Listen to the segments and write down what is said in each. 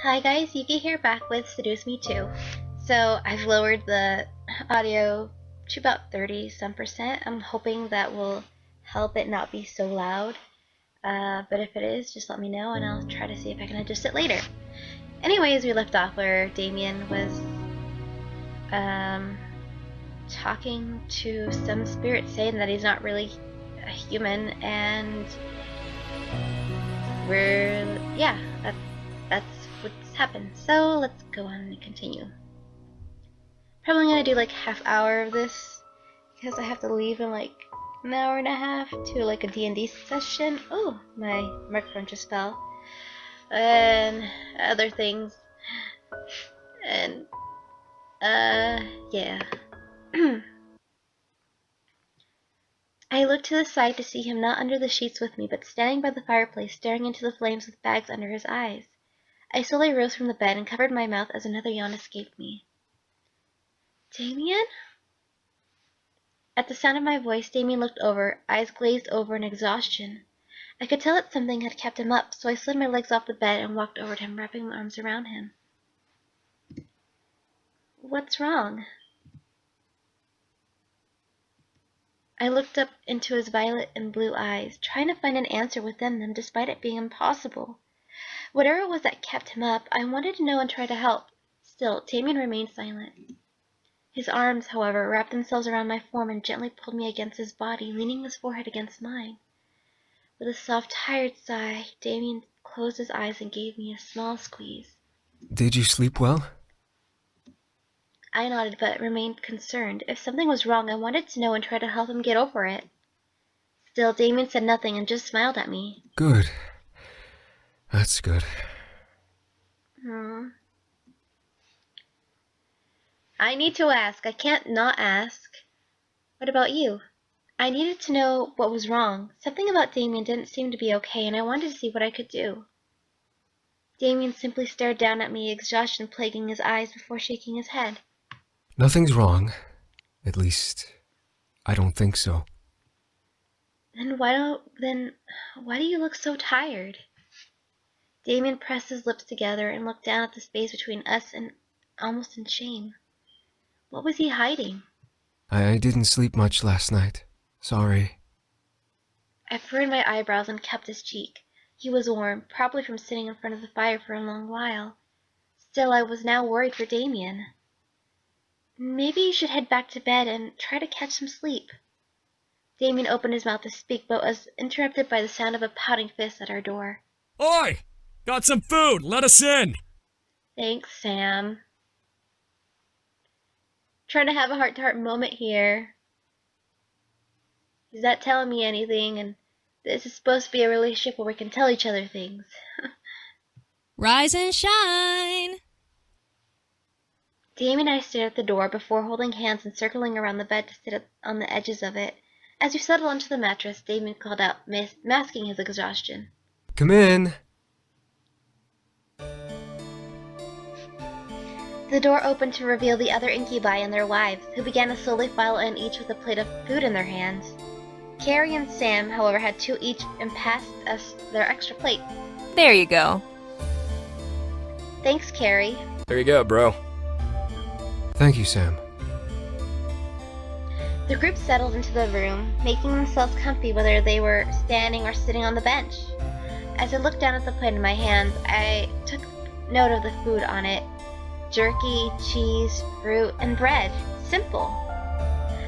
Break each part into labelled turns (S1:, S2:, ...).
S1: Hi guys, Yuki here back with Seduce Me Too. So I've lowered the audio to about 30% I'm hoping that will help it not be so loud. But if it is, just let me know and I'll try to see if I can adjust it later. Anyways, we left off where Damien was talking to some spirit saying that he's not really a human, and that's what's happened. So let's go on and continue. Probably gonna do like half hour of this because I have to leave in like an hour and a half to like a D&D session. Oh, my microphone just fell. And other things. And yeah. I looked to the side to see him not under the sheets with me, but standing by the fireplace, staring into the flames with bags under his eyes. I slowly rose from the bed and covered my mouth as another yawn escaped me. Damien? At the sound of my voice, Damien looked over, eyes glazed over in exhaustion. I could tell that something had kept him up, so I slid my legs off the bed and walked over to him, wrapping my arms around him. What's wrong? I looked up into his violet and blue eyes, trying to find an answer within them despite it being impossible. Whatever it was that kept him up, I wanted to know and try to help. Still, Damien remained silent. His arms, however, wrapped themselves around my form and gently pulled me against his body, leaning his forehead against mine. With a soft, tired sigh, Damien closed his eyes and gave me a small squeeze.
S2: Did you sleep well?
S1: I nodded, but remained concerned. If something was wrong, I wanted to know and try to help him get over it. Still, Damien said nothing and just smiled at me.
S2: Good. That's good.
S1: I need to ask. I can't not ask. What about you? I needed to know what was wrong. Something about Damien didn't seem to be okay, and I wanted to see what I could do. Damien simply stared down at me, exhaustion plaguing his eyes before shaking his head.
S2: Nothing's wrong. At least, I don't think so.
S1: Then why do you look so tired? Damien pressed his lips together and looked down at the space between us and almost in shame. What was he hiding?
S2: I didn't sleep much last night. Sorry.
S1: I furrowed my eyebrows and kept his cheek. He was warm, probably from sitting in front of the fire for a long while. Still, I was now worried for Damien. Maybe you should head back to bed and try to catch some sleep. Damien opened his mouth to speak, but was interrupted by the sound of a pouting fist at our door.
S3: Oi! Got some food! Let us in!
S1: Thanks, Sam. Trying to have a heart-to-heart moment here. He's not telling me anything, and this is supposed to be a relationship where we can tell each other things.
S4: Rise and shine!
S1: Damien and I stared at the door before holding hands and circling around the bed to sit on the edges of it. As we settled onto the mattress, Damien called out, masking his exhaustion.
S2: Come in.
S1: The door opened to reveal the other incubi and their wives, who began to slowly file in each with a plate of food in their hands. Carrie and Sam, however, had two each and passed us their extra plate.
S4: There you go.
S1: Thanks, Carrie.
S3: There you go, bro.
S2: Thank you, Sam.
S1: The group settled into the room, making themselves comfy whether they were standing or sitting on the bench. As I looked down at the plate in my hands, I took note of the food on it. Jerky, cheese, fruit, and bread. Simple.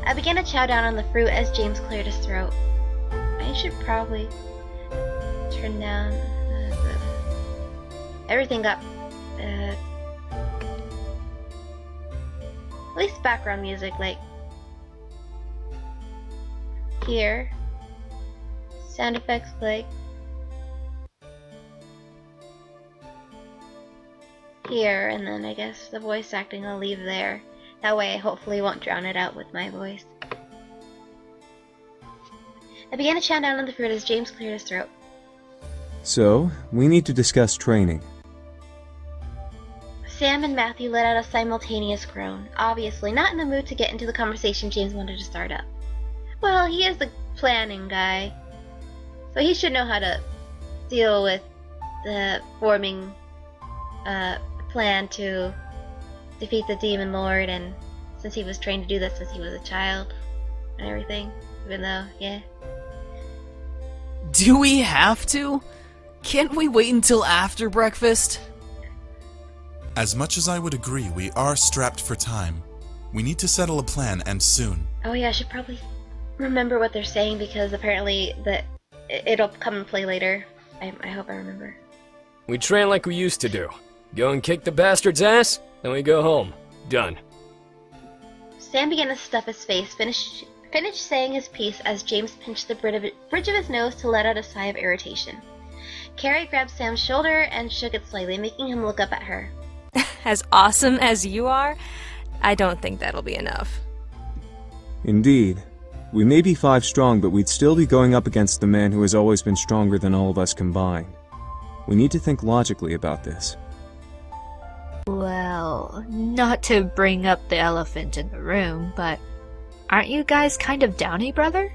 S1: I began to chow down on the fruit as James cleared his throat. I should probably turn down everything got at least background music, like here. Sound effects like here, and then I guess the voice acting I'll leave there. That way I hopefully won't drown it out with my voice. I began to chow down on the fruit as James cleared his throat.
S5: So, we need to discuss training.
S1: Sam and Matthew let out a simultaneous groan, obviously not in the mood to get into the conversation James wanted to start up. Well, he is the planning guy, so he should know how to deal with the forming plan to defeat the Demon Lord, and since he was trained to do this since he was a child and everything, even though, yeah.
S6: Do we have to? Can't we wait until after breakfast?
S7: As much as I would agree, we are strapped for time. We need to settle a plan, and soon.
S1: Oh yeah, I should probably remember what they're saying, because apparently it'll come and play later. I hope I remember.
S3: We train like we used to do. Go and kick the bastard's ass, then we go home. Done.
S1: Sam began to stuff his face, finished saying his piece as James pinched the bridge of his nose to let out a sigh of irritation. Carrie grabbed Sam's shoulder and shook it slightly, making him look up at her.
S4: As awesome as you are, I don't think that'll be enough.
S5: Indeed. We may be 5 strong, but we'd still be going up against the man who has always been stronger than all of us combined. We need to think logically about this.
S8: Well, not to bring up the elephant in the room, but aren't you guys kind of downy, brother?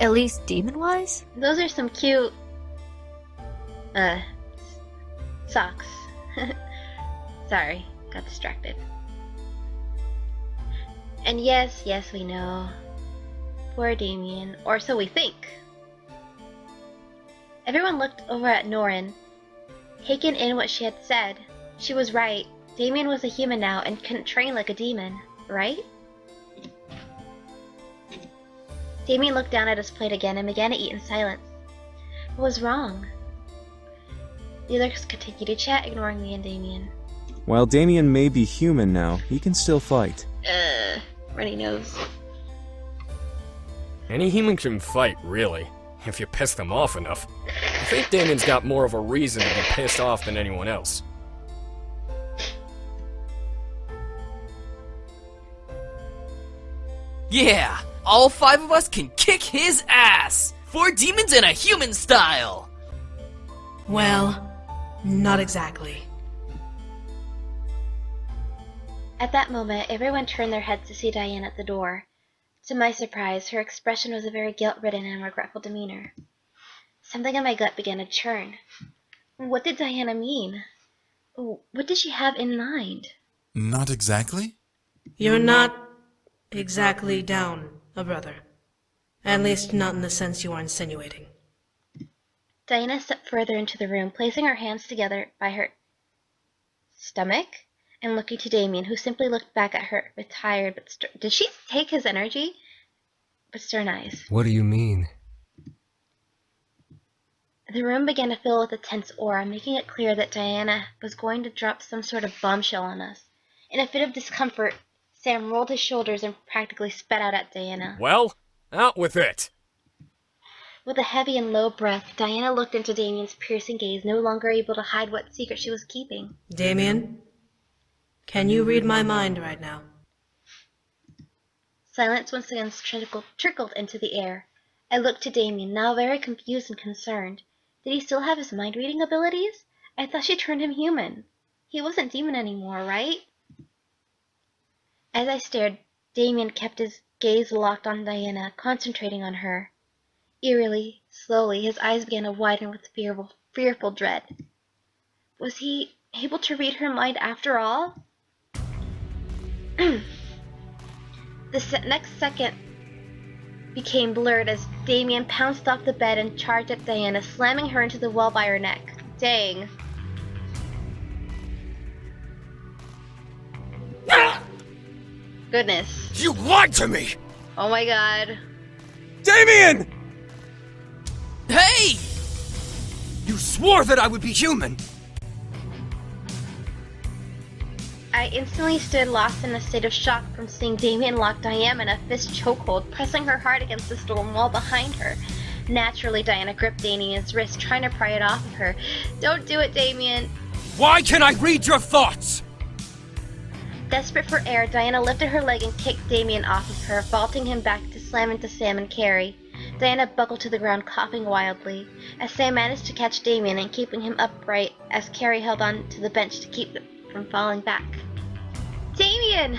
S8: At least demon-wise?
S1: Those are some cute socks. Sorry, got distracted. And yes, we know. Poor Damien, or so we think. Everyone looked over at Norin, taking in what she had said. She was right. Damien was a human now and couldn't train like a demon, right? Damien looked down at his plate again and began to eat in silence. What was wrong? The others continued to chat, ignoring me and Damien.
S5: While Damien may be human now, he can still fight.
S1: Runny nose.
S3: Any human can fight, really, if you piss them off enough. I think Damien's got more of a reason to be pissed off than anyone else.
S6: Yeah, all 5 of us can kick his ass! 4 demons in a human style!
S9: Well, not exactly.
S1: At that moment, everyone turned their heads to see Diane at the door. To my surprise, her expression was a very guilt-ridden and regretful demeanor. Something in my gut began to churn. What did Diana mean? What did she have in mind?
S7: Not exactly?
S9: You're not exactly down, a brother. At least not in the sense you are insinuating.
S1: Diana stepped further into the room, placing her hands together by her stomach and looking to Damien, who simply looked back at her with tired but stern... Did she take his energy? But stern eyes.
S2: What do you mean?
S1: The room began to fill with a tense aura, making it clear that Diana was going to drop some sort of bombshell on us. In a fit of discomfort, Sam rolled his shoulders and practically spat out at Diana.
S3: Well, out with it!
S1: With a heavy and low breath, Diana looked into Damien's piercing gaze, no longer able to hide what secret she was keeping.
S9: Damien, can you read my mind right now?
S1: Silence once again trickled into the air. I looked to Damien, now very confused and concerned. Did he still have his mind-reading abilities? I thought she turned him human. He wasn't demon anymore, right? As I stared, Damien kept his gaze locked on Diana, concentrating on her. Eerily, slowly, his eyes began to widen with fearful dread. Was he able to read her mind after all? The next second became blurred as Damien pounced off the bed and charged at Diana, slamming her into the wall by her neck. Dang. Goodness.
S3: You lied to me!
S1: Oh my god.
S2: Damien!
S6: Hey!
S3: You swore that I would be human!
S1: I instantly stood lost in a state of shock from seeing Damien lock Diana in a fist chokehold, pressing her hard against the stone wall behind her. Naturally, Diana gripped Damien's wrist, trying to pry it off of her. Don't do it, Damien!
S3: Why can't I read your thoughts?
S1: Desperate for air, Diana lifted her leg and kicked Damien off of her, vaulting him back to slam into Sam and Carrie. Diana buckled to the ground, coughing wildly, as Sam managed to catch Damien and keeping him upright as Carrie held on to the bench to keep it from falling back. Damien!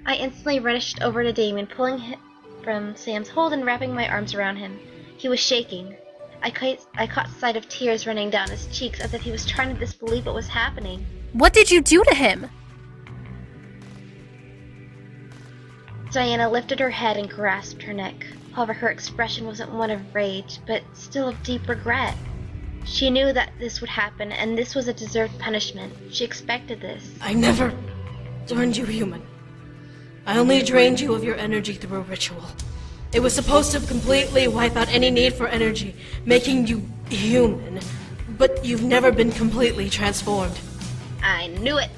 S1: I instantly rushed over to Damien, pulling him from Sam's hold and wrapping my arms around him. He was shaking. I caught sight of tears running down his cheeks as if he was trying to disbelieve what was happening.
S4: What did you do to him?
S1: Diana lifted her head and grasped her neck. However, her expression wasn't one of rage, but still of deep regret. She knew that this would happen, and this was a deserved punishment. She expected this.
S9: I never turned you human. I only drained you of your energy through a ritual. It was supposed to completely wipe out any need for energy, making you human. But you've never been completely transformed.
S1: I knew it!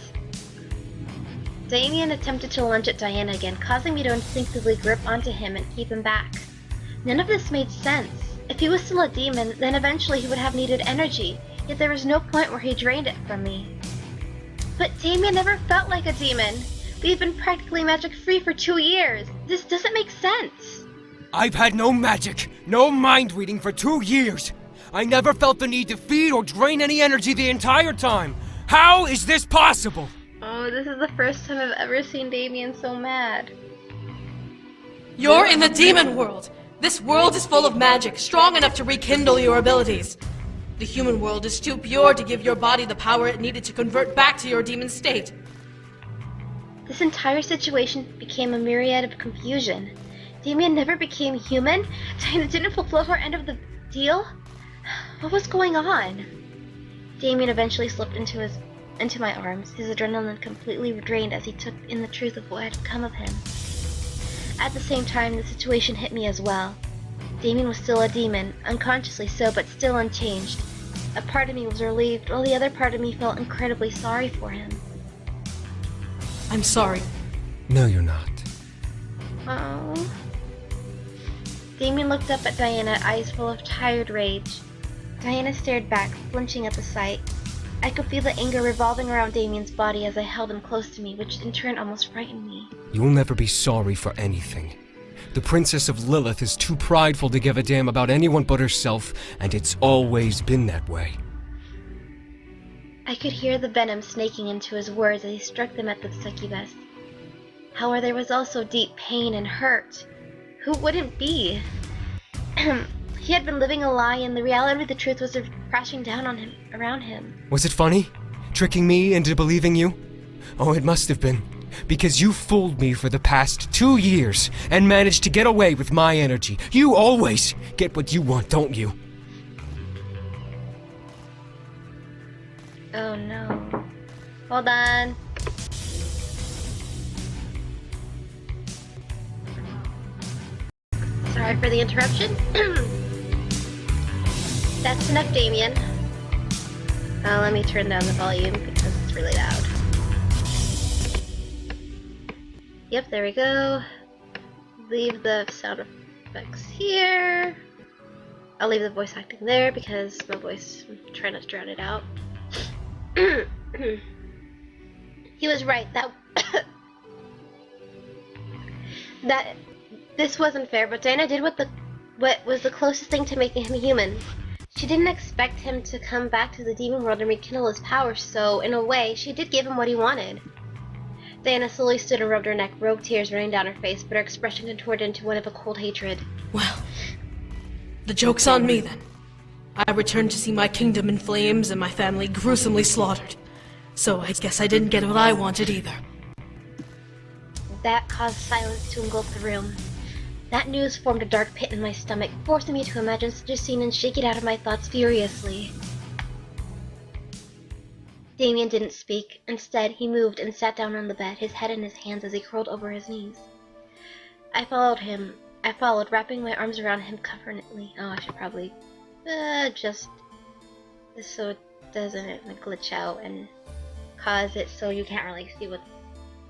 S1: Damien attempted to lunge at Diana again, causing me to instinctively grip onto him and keep him back. None of this made sense. If he was still a demon, then eventually he would have needed energy, yet there was no point where he drained it from me. But Damien never felt like a demon. We've been practically magic-free for 2 years. This doesn't make sense.
S10: I've had no magic, no mind reading for 2 years. I never felt the need to feed or drain any energy the entire time. How is this possible?
S1: Oh, this is the first time I've ever seen Damien so mad.
S9: You're in the demon world. This world is full of magic, strong enough to rekindle your abilities. The human world is too pure to give your body the power it needed to convert back to your demon state.
S1: This entire situation became a myriad of confusion. Damien never became human? Diana didn't fulfill her end of the deal? What was going on? Damien eventually slipped into my arms, his adrenaline completely drained as he took in the truth of what had come of him. At the same time, the situation hit me as well. Damien was still a demon, unconsciously so, but still unchanged. A part of me was relieved, while the other part of me felt incredibly sorry for him.
S9: I'm sorry.
S2: No, you're not.
S1: Oh. Damien looked up at Diana, eyes full of tired rage. Diana stared back, flinching at the sight. I could feel the anger revolving around Damien's body as I held him close to me, which in turn almost frightened me.
S2: You'll never be sorry for anything. The Princess of Lilith is too prideful to give a damn about anyone but herself, and it's always been that way.
S1: I could hear the venom snaking into his words as he struck them at the succubus. However, there was also deep pain and hurt. Who wouldn't be? He had been living a lie, and the reality of the truth was crashing down on him, around him.
S2: Was it funny? Tricking me into believing you? Oh, it must have been. Because you fooled me for the past 2 years and managed to get away with my energy. You always get what you want, don't you?
S1: Oh no. Hold on. Sorry for the interruption. That's enough, Damien. Let me turn down the volume because it's really loud. Yep, there we go. Leave the sound effects here. I'll leave the voice acting there because my voice, I'm trying not to drown it out. He was right, that this wasn't fair, but Diana did what was the closest thing to making him human. She didn't expect him to come back to the demon world and rekindle his power, so in a way, she did give him what he wanted. Diana slowly stood and rubbed her neck, rogue tears running down her face, but her expression contorted into one of a cold hatred.
S9: Well, the joke's on me then. I returned to see my kingdom in flames and my family gruesomely slaughtered. So I guess I didn't get what I wanted either.
S1: That caused silence to engulf the room. That news formed a dark pit in my stomach, forcing me to imagine such a scene and shake it out of my thoughts furiously. Damien didn't speak. Instead, he moved and sat down on the bed, his head in his hands as he curled over his knees. I followed, wrapping my arms around him comfortingly. Oh, I should probably just so it doesn't glitch out and cause it so you can't really see what's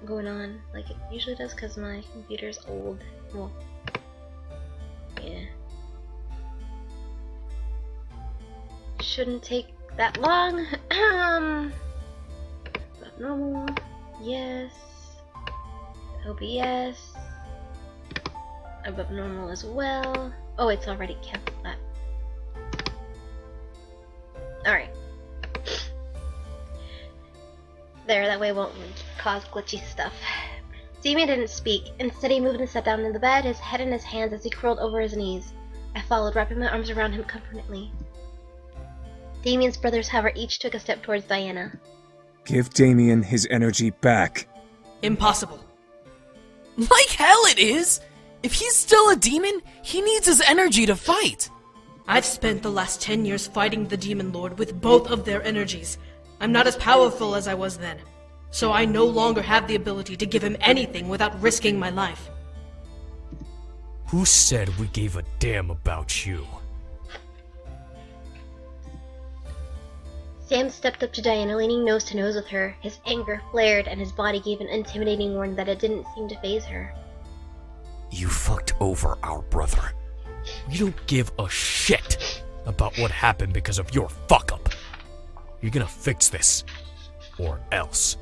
S1: going on like it usually does because my computer's old. Well, yeah. Shouldn't take that long. Above normal. Yes. OBS. Above normal as well. Oh, it's already canceled that. Alright. There, that way it won't cause glitchy stuff. Damien didn't speak. Instead, he moved and sat down in the bed, his head in his hands as he curled over his knees. I followed, wrapping my arms around him comfortingly. Damien's brothers, however, each took a step towards Diana.
S5: Give Damien his energy back.
S6: Impossible. Like hell it is! If he's still a demon, he needs his energy to fight.
S9: I've spent the last 10 years fighting the Demon Lord with both of their energies. I'm not as powerful as I was then, so I no longer have the ability to give him anything without risking my life.
S3: Who said we gave a damn about you?
S1: Sam stepped up to Diana, leaning nose to nose with her. His anger flared, and his body gave an intimidating warning that it didn't seem to faze her.
S3: You fucked over our brother. We don't give a shit about what happened because of your fuck-up. You're gonna fix this. Or else.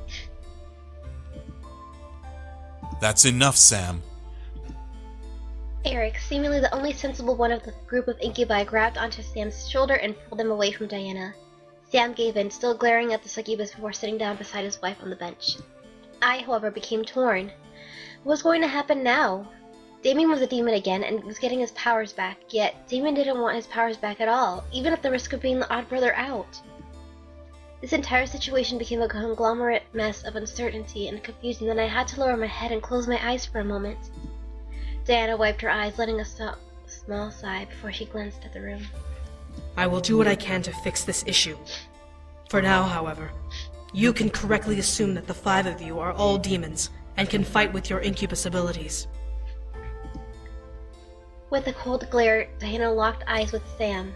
S7: That's enough, Sam.
S1: Eric, seemingly the only sensible one of the group of incubi, grabbed onto Sam's shoulder and pulled him away from Diana. Sam gave in, still glaring at the succubus before sitting down beside his wife on the bench. I, however, became torn. What was going to happen now? Damien was a demon again and was getting his powers back, yet Damien didn't want his powers back at all, even at the risk of being the odd brother out. This entire situation became a conglomerate mess of uncertainty and confusion, and I had to lower my head and close my eyes for a moment. Diana wiped her eyes, letting a small sigh before she glanced at the room.
S9: I will do what I can to fix this issue. For now, however, you can correctly assume that the 5 of you are all demons and can fight with your incubus abilities.
S1: With a cold glare, Diana locked eyes with Sam.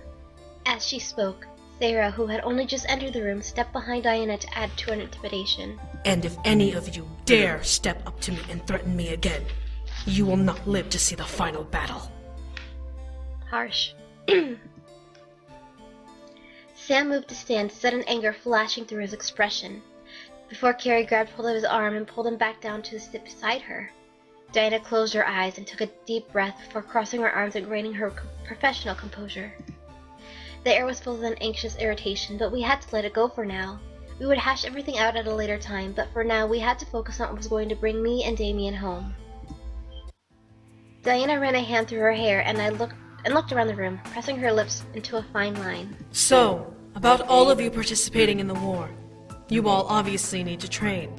S1: As she spoke, Sarah, who had only just entered the room, stepped behind Diana to add to her intimidation.
S9: And if any of you dare step up to me and threaten me again, you will not live to see the final battle.
S1: Harsh. Sam moved to stand, sudden anger flashing through his expression, before Carrie grabbed hold of his arm and pulled him back down to sit beside her. Diana closed her eyes and took a deep breath before crossing her arms and regaining her professional composure. The air was filled with an anxious irritation, but we had to let it go for now. We would hash everything out at a later time, but for now we had to focus on what was going to bring me and Damien home. Diana ran a hand through her hair, and I looked around the room, pressing her lips into a fine line.
S9: So, about all of you participating in the war, you all obviously need to train.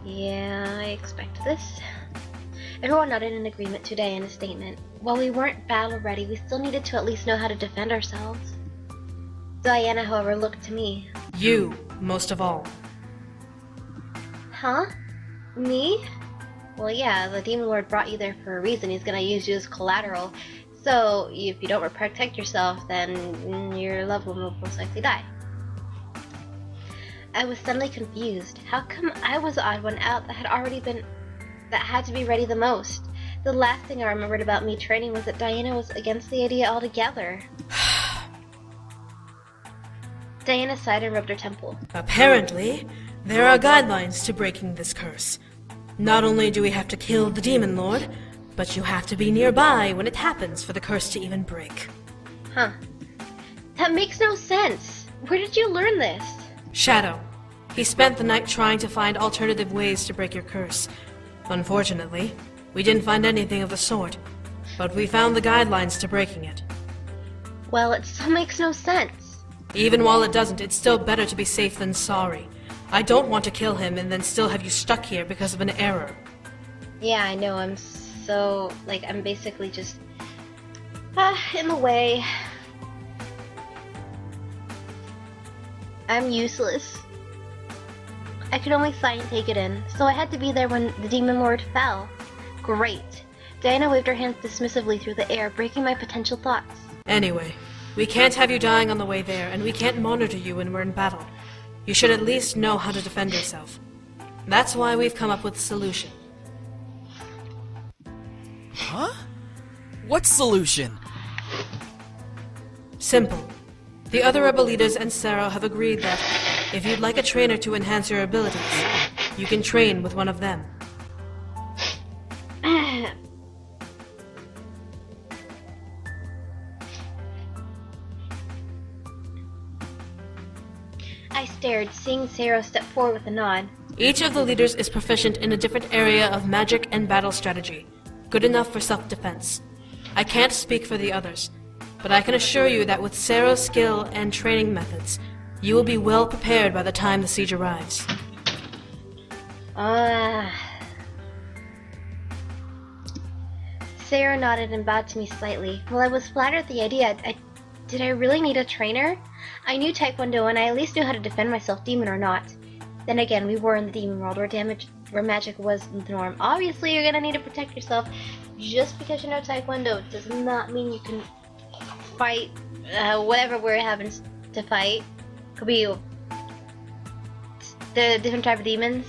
S1: Yeah, I expect this. Everyone nodded in agreement to Diana's statement. While we weren't battle ready, we still needed to at least know how to defend ourselves. Diana, however, looked to me.
S9: You, most of all.
S1: Huh? Me? Well, yeah, the Demon Lord brought you there for a reason. He's gonna use you as collateral. So, if you don't protect yourself, then your loved one will most likely die. I was suddenly confused. How come I was the odd one out that had to be ready the most? The last thing I remembered about me training was that Diana was against the idea altogether. Diana sighed and rubbed her temple.
S9: Apparently, there are guidelines to breaking this curse. Not only do we have to kill the Demon Lord, but you have to be nearby when it happens for the curse to even break.
S1: Huh. That makes no sense. Where did you learn this?
S9: Shadow. He spent the night trying to find alternative ways to break your curse. Unfortunately, we didn't find anything of the sort, but we found the guidelines to breaking it.
S1: Well, it still makes no sense.
S9: Even while it doesn't, it's still better to be safe than sorry. I don't want to kill him and then still have you stuck here because of an error.
S1: Yeah, I know, I'm basically just in the way. I'm useless. I could only sigh and take it in, so I had to be there when the Demon Lord fell. Great. Diana waved her hands dismissively through the air, breaking my potential thoughts.
S9: Anyway, we can't have you dying on the way there, and we can't monitor you when we're in battle. You should at least know how to defend yourself. That's why we've come up with a solution.
S6: Huh? What solution?
S9: Simple. The other rebel leaders and Sarah have agreed that if you'd like a trainer to enhance your abilities, you can train with one of them.
S1: I stared, seeing Sarah step forward with a nod.
S9: Each of the leaders is proficient in a different area of magic and battle strategy, good enough for self-defense. I can't speak for the others, but I can assure you that with Sarah's skill and training methods, you will be well prepared by the time the siege arrives.
S1: Sarah nodded and bowed to me slightly. While I was flattered at the idea, did I really need a trainer? I knew Taekwondo and I at least knew how to defend myself, demon or not. Then again, we were in the demon world where magic was the norm. Obviously, you're gonna need to protect yourself. Just because you know Taekwondo does not mean you can fight whatever we're having to fight. Could be the different type of demons.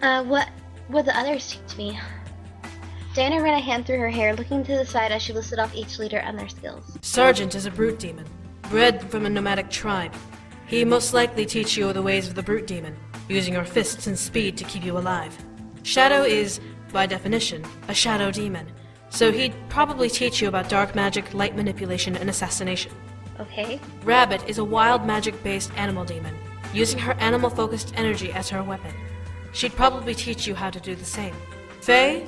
S1: What would the others teach me? Diana ran a hand through her hair, looking to the side as she listed off each leader and their skills.
S9: Sergeant is a brute demon, bred from a nomadic tribe. He most likely teach you the ways of the brute demon, using your fists and speed to keep you alive. Shadow is, by definition, a shadow demon, so he'd probably teach you about dark magic, light manipulation, and assassination.
S1: Okay.
S9: Rabbit is a wild magic-based animal demon, using her animal-focused energy as her weapon. She'd probably teach you how to do the same. Fae?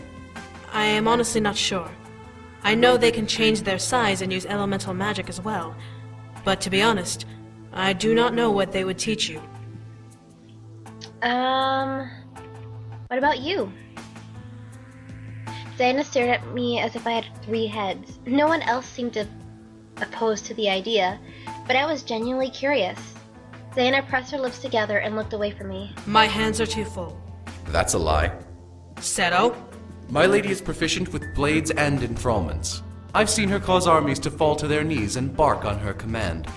S9: I am honestly not sure. I know they can change their size and use elemental magic as well, but to be honest, I do not know what they would teach you.
S1: What about you? Diana stared at me as if I had 3 heads. No one else seemed to opposed to the idea, but I was genuinely curious. Diana pressed her lips together and looked away from me.
S9: My hands are too full.
S11: That's a lie.
S9: Seto?
S11: My lady is proficient with blades and enthrallments. I've seen her cause armies to fall to their knees and bark on her command.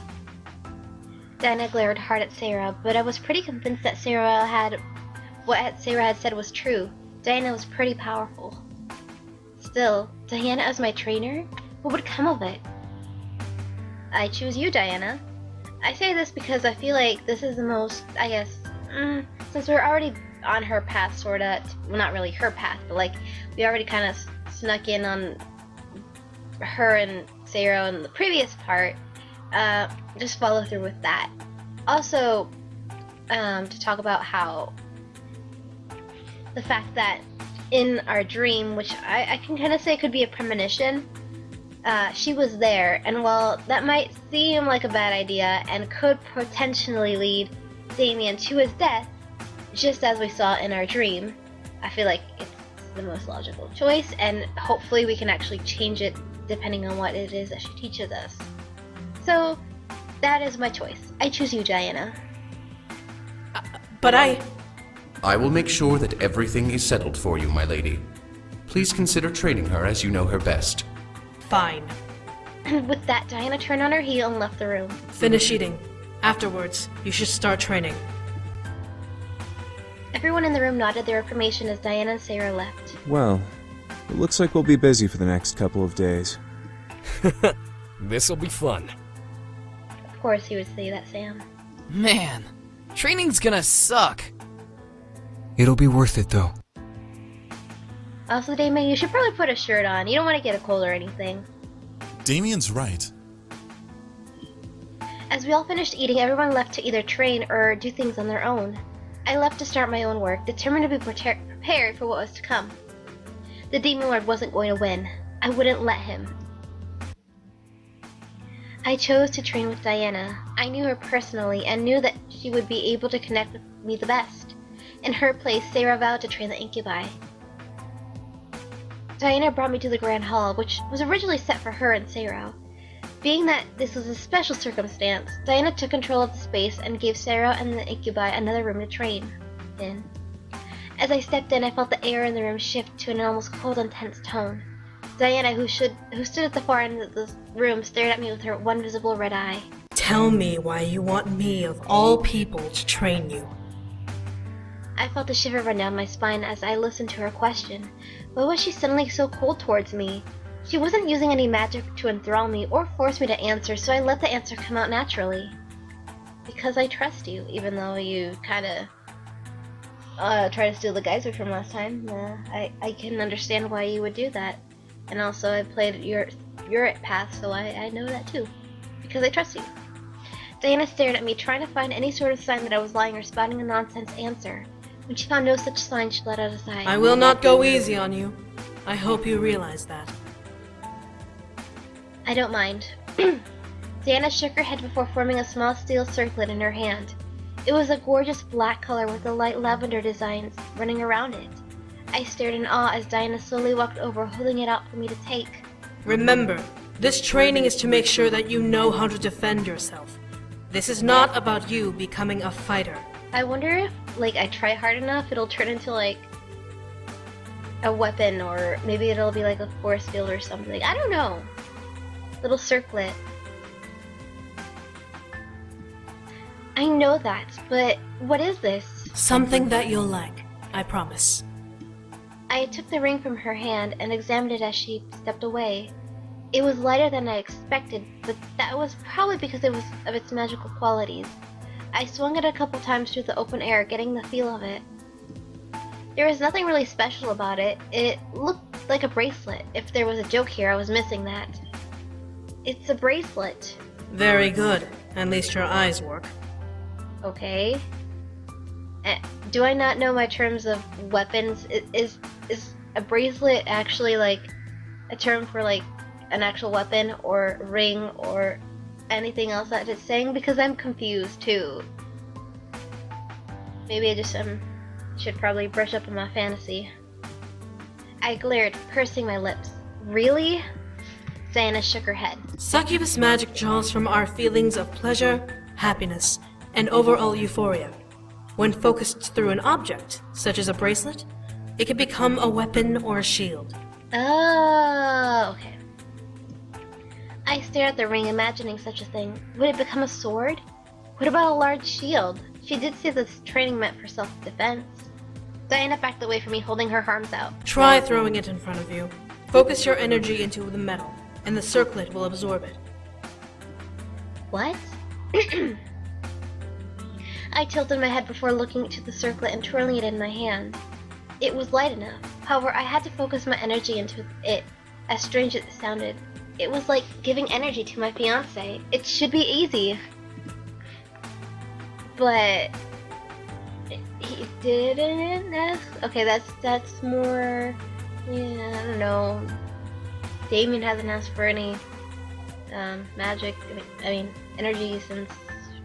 S1: Diana glared hard at Sarah, but I was pretty convinced that what Sarah had said was true. Diana was pretty powerful. Still, Diana as my trainer? What would come of it? I choose you, Diana. I say this because I feel like this is the most, I guess, since we're already on her path, sorta, well, not really her path, but like, we already kind of snuck in on her and Sarah in the previous part, just follow through with that. Also, to talk about how the fact that in our dream, which I can kind of say could be a premonition, she was there, and while that might seem like a bad idea and could potentially lead Damien to his death, just as we saw in our dream, I feel like it's the most logical choice, and hopefully we can actually change it depending on what it is that she teaches us. So, that is my choice. I choose you, Diana.
S9: But
S11: I will make sure that everything is settled for you, my lady. Please consider training her as you know her best.
S9: Fine.
S1: With that, Diana turned on her heel and left the room.
S9: Finish eating. Afterwards, you should start training.
S1: Everyone in the room nodded their affirmation as Diana and Sarah left.
S5: Well, it looks like we'll be busy for the next couple of days.
S10: This'll be fun.
S1: Of course he would say that, Sam.
S6: Man, training's gonna suck.
S2: It'll be worth it, though.
S1: Also, Damien, you should probably put a shirt on. You don't want to get a cold or anything.
S7: Damien's right.
S1: As we all finished eating, everyone left to either train or do things on their own. I left to start my own work, determined to be prepared for what was to come. The Demon Lord wasn't going to win. I wouldn't let him. I chose to train with Diana. I knew her personally and knew that she would be able to connect with me the best. In her place, Sarah vowed to train the incubi. Diana brought me to the Grand Hall, which was originally set for her and Sarah. Being that this was a special circumstance, Diana took control of the space and gave Sarah and the incubi another room to train in. As I stepped in, I felt the air in the room shift to an almost cold and tense tone. Diana, who stood at the far end of the room, stared at me with her one visible red eye.
S9: Tell me why you want me, of all people, to train you.
S1: I felt a shiver run down my spine as I listened to her question. Why was she suddenly so cold towards me? She wasn't using any magic to enthrall me or force me to answer, so I let the answer come out naturally. Because I trust you, even though you kinda tried to steal the geyser from last time. I can understand why you would do that. And also I played your path, so I know that too. Because I trust you. Diana stared at me, trying to find any sort of sign that I was lying or spouting a nonsense answer. When she found no such sign, she let out a sigh.
S9: I will not go easy on you. I hope you realize that.
S1: I don't mind. Diana shook her head before forming a small steel circlet in her hand. It was a gorgeous black color with the light lavender designs running around it. I stared in awe as Diana slowly walked over, holding it out for me to take.
S9: Remember, this training is to make sure that you know how to defend yourself. This is not about you becoming a fighter.
S1: I wonder if, I try hard enough, it'll turn into, a weapon, or maybe it'll be like a force field or something. I don't know. Little circlet. I know that, but what is this?
S9: Something that you'll like, I promise.
S1: I took the ring from her hand and examined it as she stepped away. It was lighter than I expected, but that was probably because of its magical qualities. I swung it a couple times through the open air, getting the feel of it. There was nothing really special about it. It looked like a bracelet. If there was a joke here, I was missing that. It's a bracelet.
S9: Very good. At least your eyes work.
S1: Okay. Do I not know my terms of weapons? Is a bracelet actually a term for an actual weapon or ring or anything else that it's saying? Because I'm confused too. Maybe I should probably brush up on my fantasy. I glared, pursing my lips. Really? Diana shook her head.
S9: Succubus magic draws from our feelings of pleasure, happiness, and overall euphoria. When focused through an object, such as a bracelet, it can become a weapon or a shield.
S1: Oh, okay. I stared at the ring, imagining such a thing. Would it become a sword? What about a large shield? She did say this training meant for self-defense. Diana backed away from me, holding her arms out.
S9: Try throwing it in front of you. Focus your energy into the metal, and the circlet will absorb it.
S1: What? I tilted my head before looking into the circlet and twirling it in my hand. It was light enough. However, I had to focus my energy into it, as strange as it sounded. It was like giving energy to my fiancé. It should be easy. But he didn't ask. Okay, that's more. Yeah, I don't know. Damien hasn't asked for any magic. I mean, energy since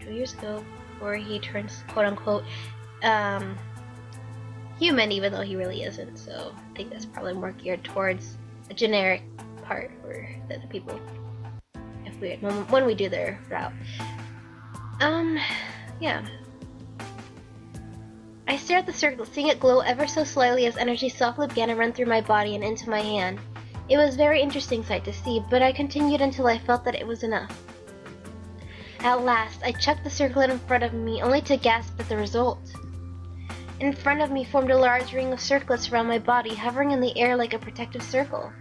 S1: 2 years ago, before he turns quote unquote human, even though he really isn't. So I think that's probably more geared towards a generic part for the people. When we do their route. Yeah. I stared at the circle, seeing it glow ever so slightly as energy softly began to run through my body and into my hand. It was a very interesting sight to see, but I continued until I felt that it was enough. At last, I chucked the circlet in front of me, only to gasp at the result. In front of me formed a large ring of circlets around my body, hovering in the air like a protective circle.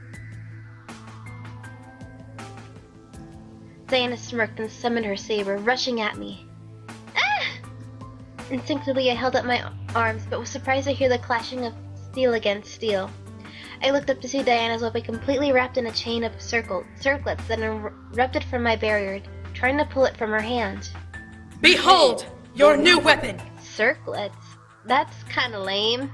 S1: Diana smirked and summoned her saber, rushing at me. Instinctively, I held up my arms, but was surprised to hear the clashing of steel against steel. I looked up to see Diana's weapon completely wrapped in a chain of circlets that erupted from my barrier, trying to pull it from her hand.
S9: Behold, your new weapon!
S1: Circlets? That's kinda lame.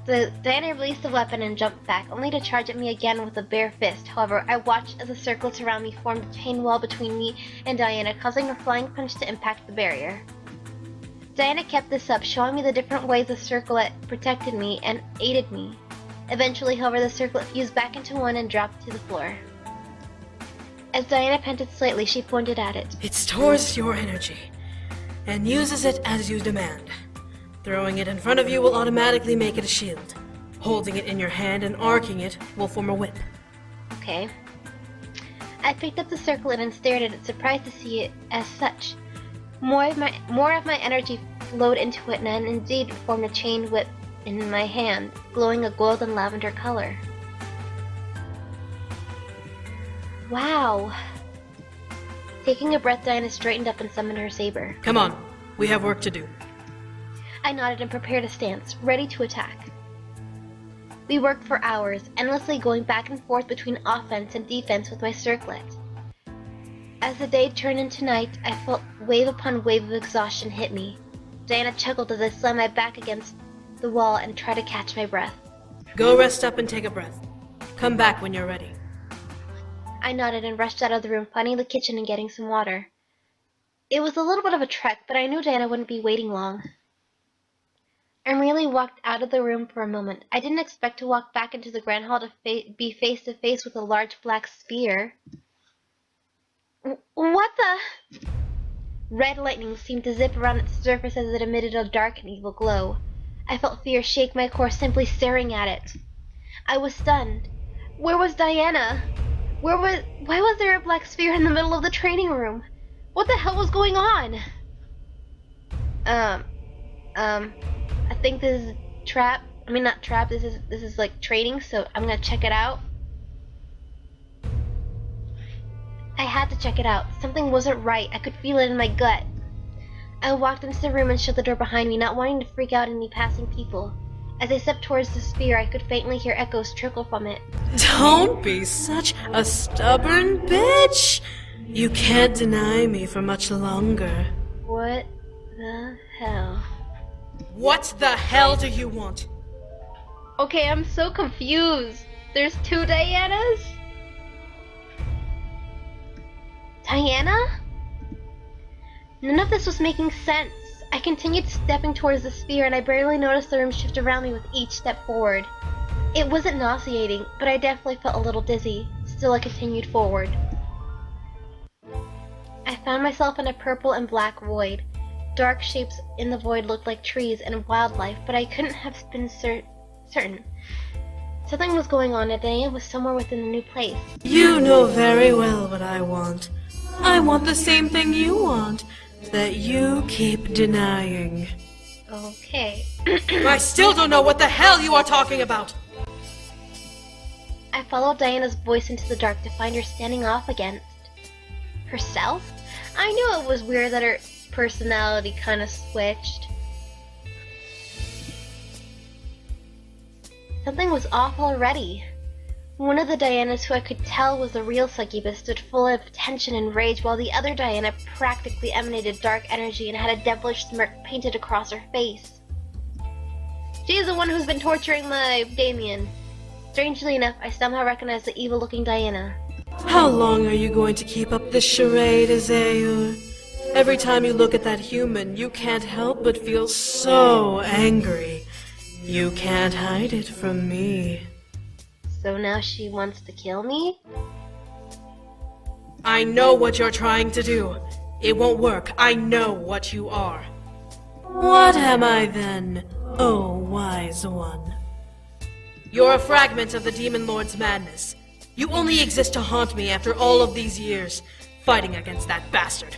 S1: Diana released the weapon and jumped back, only to charge at me again with a bare fist. However, I watched as the circlets around me formed a chain wall between me and Diana, causing her flying punch to impact the barrier. Diana kept this up, showing me the different ways the circlet protected me and aided me. Eventually, however, the circlet fused back into one and dropped to the floor. As Diana panted slightly, she pointed at it.
S9: It stores your energy and uses it as you demand. Throwing it in front of you will automatically make it a shield. Holding it in your hand and arcing it will form a whip.
S1: Okay. I picked up the circlet and stared at it, surprised to see it as such. More of my energy flowed into it and indeed formed a chain whip in my hand, glowing a golden lavender color. Wow. Taking a breath, Diana straightened up and summoned her saber.
S9: Come on, we have work to do.
S1: I nodded and prepared a stance, ready to attack. We worked for hours, endlessly going back and forth between offense and defense with my circlet. As the day turned into night, I felt wave upon wave of exhaustion hit me. Diana chuckled as I slammed my back against the wall and tried to catch my breath.
S9: Go rest up and take a breath. Come back when you're ready.
S1: I nodded and rushed out of the room, finding the kitchen and getting some water. It was a little bit of a trek, but I knew Diana wouldn't be waiting long. I merely walked out of the room for a moment. I didn't expect to walk back into the grand hall to be face to face with a large black sphere. What the? Red lightning seemed to zip around its surface as it emitted a dark and evil glow. I felt fear shake my core simply staring at it. I was stunned. Where was Diana? Why was there a black sphere in the middle of the training room? What the hell was going on? I think this is trap. I mean, not trap. This is like training, so I'm gonna check it out. I had to check it out. Something wasn't right. I could feel it in my gut. I walked into the room and shut the door behind me, not wanting to freak out any passing people. As I stepped towards the sphere, I could faintly hear echoes trickle from it.
S9: Don't be such a stubborn bitch! You can't deny me for much longer.
S1: What the hell?
S9: What the hell do you want?
S1: Okay, I'm so confused. There's two Dianas? Diana? None of this was making sense. I continued stepping towards the sphere and I barely noticed the room shift around me with each step forward. It wasn't nauseating, but I definitely felt a little dizzy. Still, I continued forward. I found myself in a purple and black void. Dark shapes in the void looked like trees and wildlife, but I couldn't have been certain. Something was going on and Diana was somewhere within the new place.
S9: You know very well what I want. I want the same thing you want, that you keep denying.
S1: Okay.
S9: I still don't know what the hell you are talking about!
S1: I followed Diana's voice into the dark to find her standing off against herself. I knew it was weird that her personality kind of switched. Something was off already. One of the Dianas who I could tell was the real succubus stood full of tension and rage, while the other Diana practically emanated dark energy and had a devilish smirk painted across her face. She is the one who's been torturing my Damien. Strangely enough, I somehow recognized the evil-looking Diana.
S9: How long are you going to keep up this charade, Azayur? Every time you look at that human, you can't help but feel so angry. You can't hide it from me.
S1: So now she wants to kill me?
S9: I know what you're trying to do. It won't work. I know what you are. What am I then, oh wise one? You're a fragment of the Demon Lord's madness. You only exist to haunt me after all of these years, fighting against that bastard.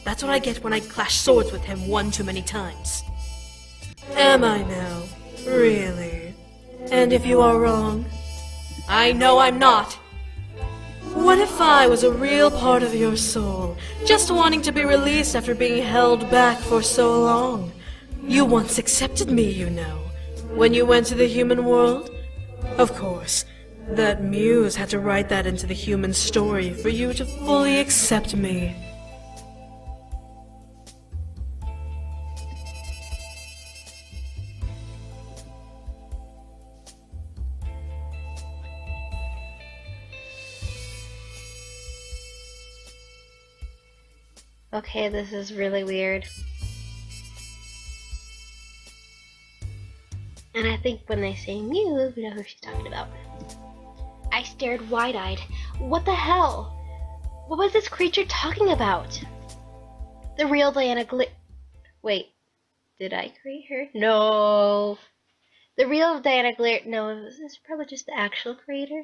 S9: That's what I get when I clash swords with him one too many times. Am I now? Really? And if you are wrong? I know I'm not. What if I was a real part of your soul, just wanting to be released after being held back for so long? You once accepted me, you know, when you went to the human world. Of course, that muse had to write that into the human story for you to fully accept me.
S1: Okay, this is really weird. And I think when they say Muse, we know who she's talking about. I stared wide-eyed. What the hell? What was this creature talking about? The real Diana Wait, did I create her? No. The real Diana glared. No, this is probably just the actual creator.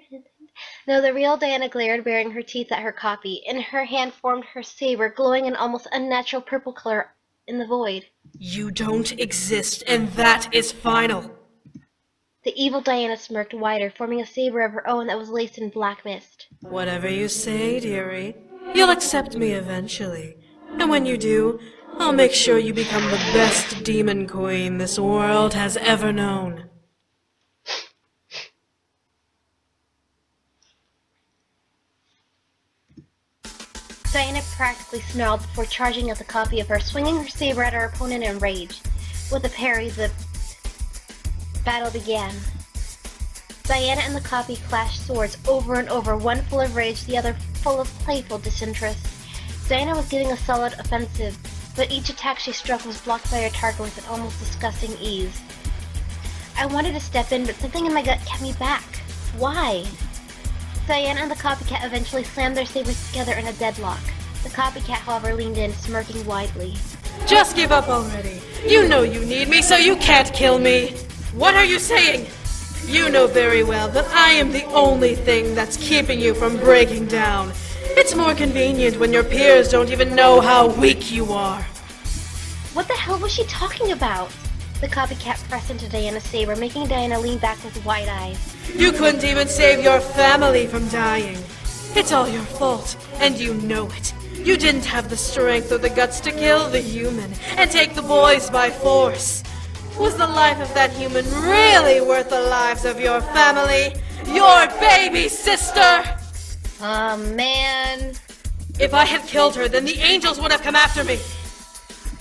S1: No, the real Diana glared, baring her teeth at her copy. In her hand formed her saber, glowing an almost unnatural purple color in the void.
S9: You don't exist, and that is final.
S1: The evil Diana smirked wider, forming a saber of her own that was laced in black mist.
S9: Whatever you say, dearie. You'll accept me eventually. And when you do, I'll make sure you become the best demon queen this world has ever known.
S1: Diana practically snarled before charging at the copy of her, swinging her saber at her opponent in rage. With a parry, the battle began. Diana and the copy clashed swords over and over, one full of rage, the other full of playful disinterest. Diana was giving a solid offensive, but each attack she struck was blocked by her target with an almost disgusting ease. I wanted to step in, but something in my gut kept me back. Why? Diana and the copycat eventually slammed their sabers together in a deadlock. The copycat, however, leaned in, smirking widely.
S9: Just give up already. You know you need me, so you can't kill me. What are you saying? You know very well that I am the only thing that's keeping you from breaking down. It's more convenient when your peers don't even know how weak you are.
S1: What the hell was she talking about? The copycat pressed into Diana's saber, making Diana lean back with wide eyes.
S9: You couldn't even save your family from dying. It's all your fault, and you know it. You didn't have the strength or the guts to kill the human and take the boys by force. Was the life of that human really worth the lives of your family? Your baby sister?
S1: Oh, man.
S9: If I had killed her, then the angels would have come after me.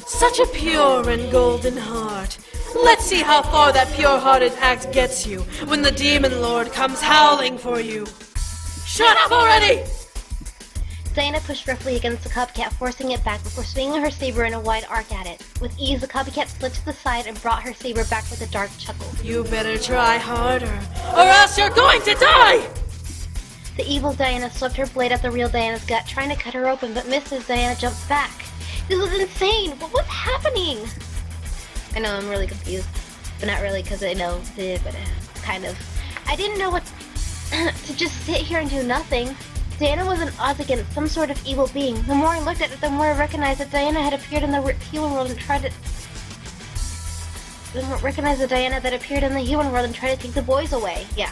S9: Such a pure and golden heart. Let's see how far that pure-hearted act gets you when the demon lord comes howling for you. Shut up already!
S1: Diana pushed roughly against the copycat, forcing it back before swinging her saber in a wide arc at it. With ease, the copycat slid to the side and brought her saber back with a dark chuckle.
S9: You better try harder, or else you're going to die!
S1: The evil Diana swept her blade at the real Diana's gut, trying to cut her open, but missed as Diana jumped back. This was insane! What's happening? I know, I'm really confused. But not really, because I know, but kind of. I didn't know what to just sit here and do nothing. Diana was an odds against some sort of evil being. The more I looked at it, the more I recognized that Diana had appeared in the human world and tried to... The more I recognized the Diana that appeared in the human world and tried to take the boys away. Yeah.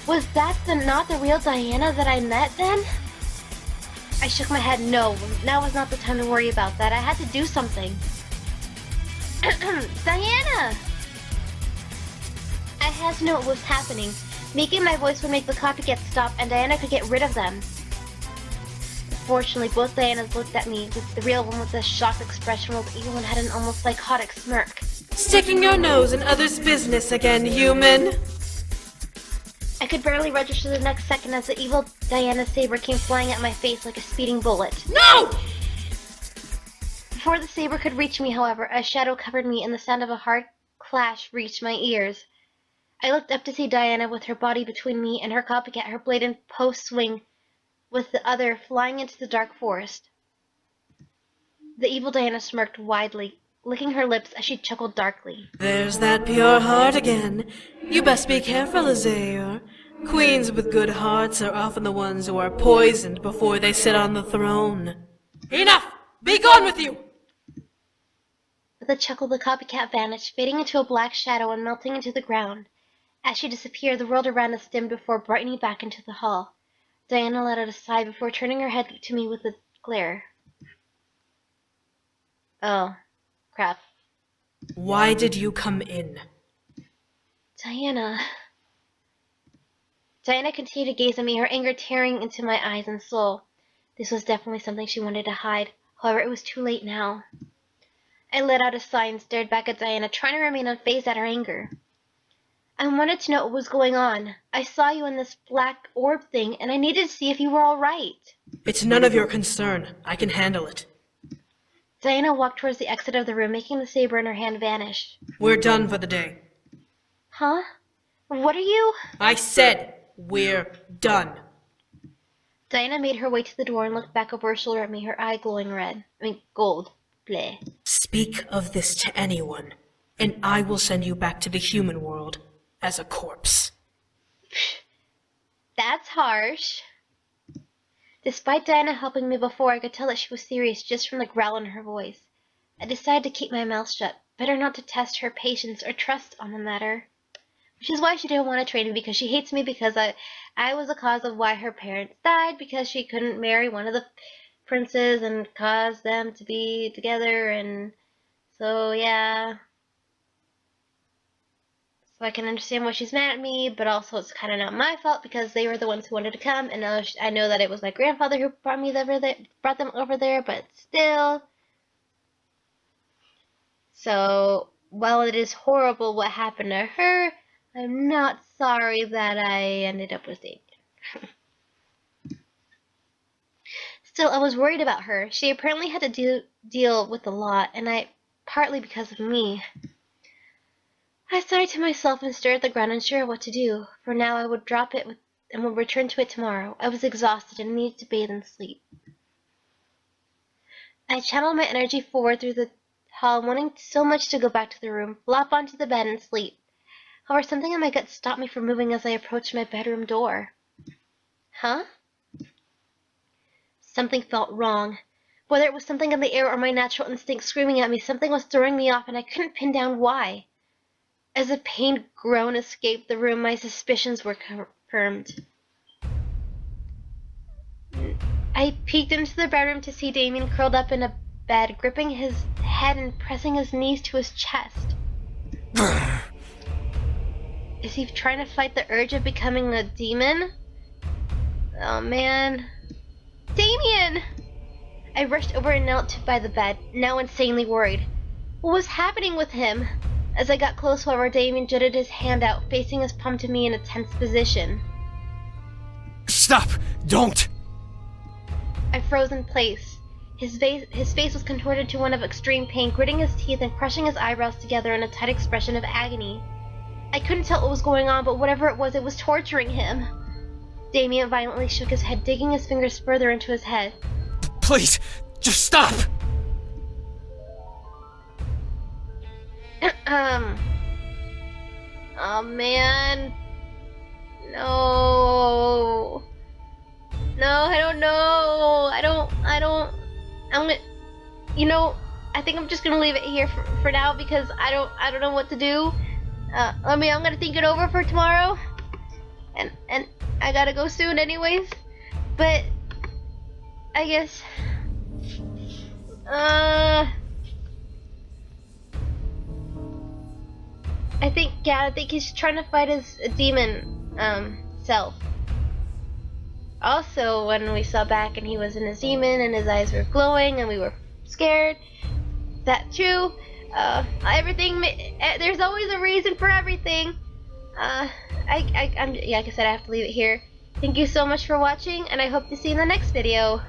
S1: Was that not the real Diana that I met then? I shook my head. No, now was not the time to worry about that. I had to do something. Diana! I had to know what was happening. Making my voice would make the copycats stop, and Diana could get rid of them. Fortunately, both Dianas looked at me, with the real one with a shocked expression, while the evil one had an almost psychotic smirk.
S9: Sticking your nose in others' business again, human!
S1: I could barely register the next second as the evil Diana's saber came flying at my face like a speeding bullet.
S9: No!
S1: Before the saber could reach me, however, a shadow covered me and the sound of a hard clash reached my ears. I looked up to see Diana with her body between me and her copycat, her blade in post swing, with the other flying into the dark forest. The evil Diana smirked widely, licking her lips as she chuckled darkly.
S9: There's that pure heart again. You best be careful, Azure. Queens with good hearts are often the ones who are poisoned before they sit on the throne. Enough! Be gone with you!
S1: With a chuckle, the copycat vanished, fading into a black shadow and melting into the ground. As she disappeared, the world around us dimmed before brightening back into the hall. Diana let out a sigh before turning her head to me with a glare. Oh, crap.
S9: Why did you come in?
S1: Diana. Diana continued to gaze at me, her anger tearing into my eyes and soul. This was definitely something she wanted to hide. However, it was too late now. I let out a sigh and stared back at Diana, trying to remain unfazed at her anger. I wanted to know what was going on. I saw you in this black orb thing, and I needed to see if you were all right.
S9: It's none of your concern. I can handle it.
S1: Diana walked towards the exit of the room, making the saber in her hand vanish.
S9: We're done for the day.
S1: Huh? What are you?
S9: I said we're done.
S1: Diana made her way to the door and looked back over her shoulder at me, her eye glowing gold. Bleh.
S9: Speak of this to anyone, and I will send you back to the human world as a corpse.
S1: That's harsh. Despite Diana helping me before, I could tell that she was serious just from the growl in her voice. I decided to keep my mouth shut, better not to test her patience or trust on the matter. Which is why she didn't want to train me, because she hates me because I was the cause of why her parents died, because she couldn't marry one of the princes and cause them to be together, and so yeah. So I can understand why she's mad at me, but also it's kind of not my fault because they were the ones who wanted to come, and I know that it was my grandfather who brought them over there, but still. So while it is horrible what happened to her, I'm not sorry that I ended up with Damien. Still, I was worried about her. She apparently had to deal with a lot, and partly because of me. I sighed to myself and stared at the ground, unsure of what to do. For now, I would drop it and would return to it tomorrow. I was exhausted and needed to bathe and sleep. I channeled my energy forward through the hall, wanting so much to go back to the room, flop onto the bed, and sleep. However, something in my gut stopped me from moving as I approached my bedroom door. Huh? Something felt wrong. Whether it was something in the air or my natural instinct screaming at me, something was throwing me off, and I couldn't pin down why. As a pained groan escaped the room, my suspicions were confirmed. I peeked into the bedroom to see Damien curled up in a bed, gripping his head and pressing his knees to his chest. Is he trying to fight the urge of becoming a demon? Oh man. Damien! I rushed over and knelt by the bed, now insanely worried. What was happening with him? As I got close, however, Damien jutted his hand out, facing his palm to me in a tense position.
S10: Stop! Don't!
S1: I froze in place. His face was contorted to one of extreme pain, gritting his teeth and crushing his eyebrows together in a tight expression of agony. I couldn't tell what was going on, but whatever it was torturing him. Damien violently shook his head, digging his fingers further into his head.
S10: Please, just stop!
S1: Oh man. No. No, I don't know. I think I'm just gonna leave it here for now because I don't know what to do. I'm gonna think it over for tomorrow. And I gotta go soon anyways. But I guess I think he's trying to fight his demon self. Also, when we saw back and he was in his demon and his eyes were glowing and we were scared. That's true. There's always a reason for everything. Like I said, I have to leave it here. Thank you so much for watching, and I hope to see you in the next video.